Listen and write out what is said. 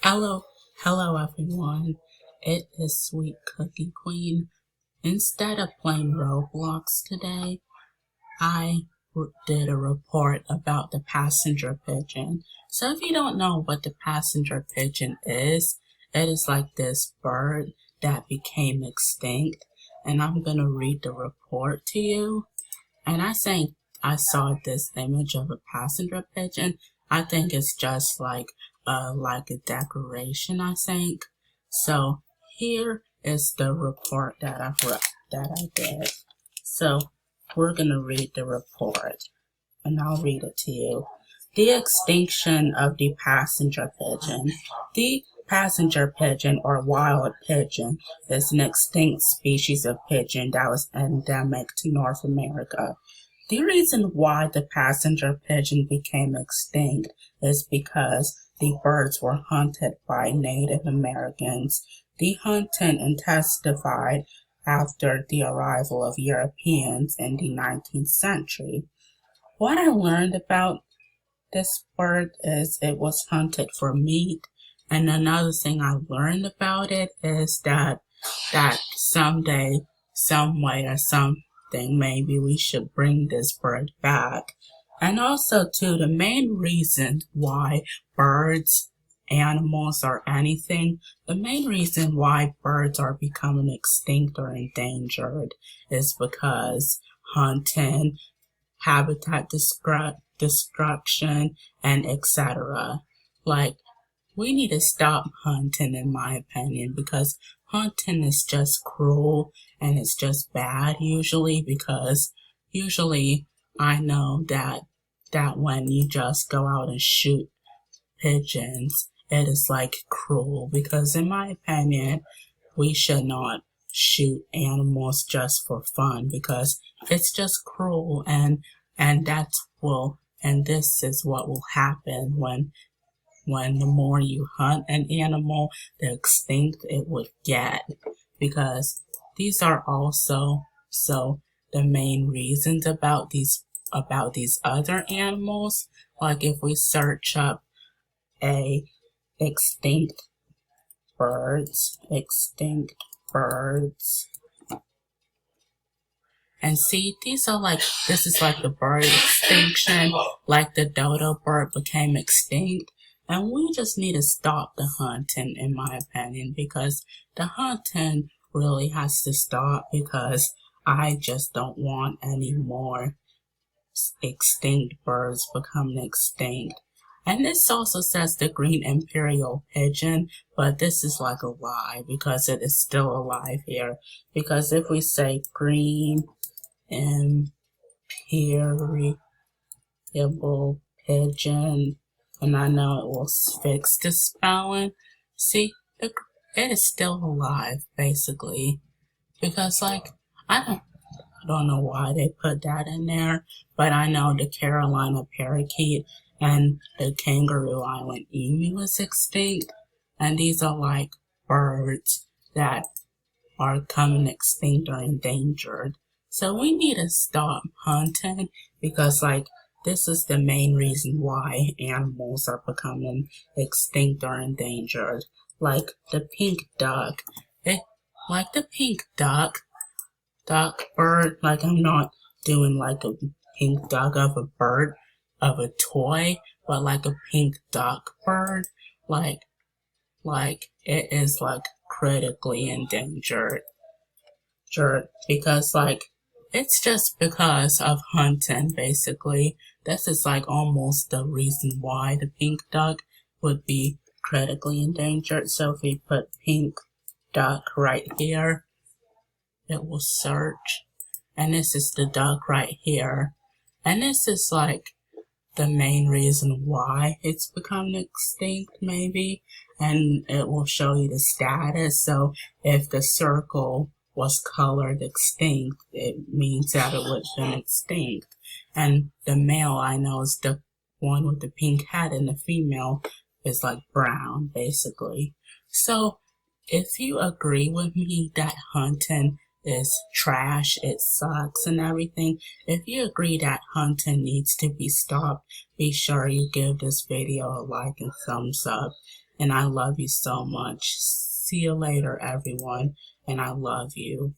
Hello everyone. It is Sweet Cookie Queen. Instead of playing Roblox today, I did a report about the passenger pigeon. So if you don't know what the passenger pigeon is, it is like this bird that became extinct. And I'm going to read the report to you. And I think I saw this image of a passenger pigeon. I think it's just like a decoration, I think. So here is the report that I did. So we're gonna read the report and I'll read it to you. The extinction of the passenger pigeon. The passenger pigeon or wild pigeon is an extinct species of pigeon that was endemic to North America. The reason why the passenger pigeon became extinct is because the birds were hunted by Native Americans. The hunting intensified after the arrival of Europeans in the 19th century. What I learned about this bird is it was hunted for meat. And another thing I learned about it is that someday, some way or something, maybe we should bring this bird back. And also too, the main reason why birds, animals, or anything, the main reason why birds are becoming extinct or endangered is because hunting, habitat destruction, and etc. Like, we need to stop hunting, in my opinion, because hunting is just cruel and it's just bad usually, because usually I know that when you just go out and shoot pigeons, it is like cruel, because in my opinion, we should not shoot animals just for fun, because it's just cruel, and this is what will happen when the more you hunt an animal, the extinct it would get, because these are also the main reasons about these other animals. Like if we search up a extinct birds, and see, this is like the bird extinction, like the dodo bird became extinct. And we just need to stop the hunting, in my opinion, because the hunting really has to stop, because I just don't want any more extinct birds becoming extinct. And this also says the green imperial pigeon, but this is like a lie because it is still alive here. Because if we say green imperial pigeon, and I know it will fix the spelling, see, it is still alive, basically. Because, like, I don't know why they put that in there, but I know the Carolina parakeet and the kangaroo island emu is extinct, and these are like birds that are coming extinct or endangered. So we need to stop hunting, because like this is the main reason why animals are becoming extinct or endangered. Like the pink duck. Like the pink duck bird, like I'm not doing like a pink duck of a bird, of a toy, but like a pink duck bird, like it is like critically endangered, because like it's just because of hunting, basically. This is like almost the reason why the pink duck would be critically endangered. So if we put pink duck right here, it will search, and this is the duck right here, and this is like the main reason why it's become extinct, maybe, and it will show you the status. So if the circle was colored extinct, it means that it was been extinct. And the male, I know, is the one with the pink head, and the female is like brown, basically. So if you agree with me that hunting is trash, it sucks and everything, if you agree that hunting needs to be stopped, be sure you give this video a like and thumbs up. and I love you so much. See you later, everyone, and I love you.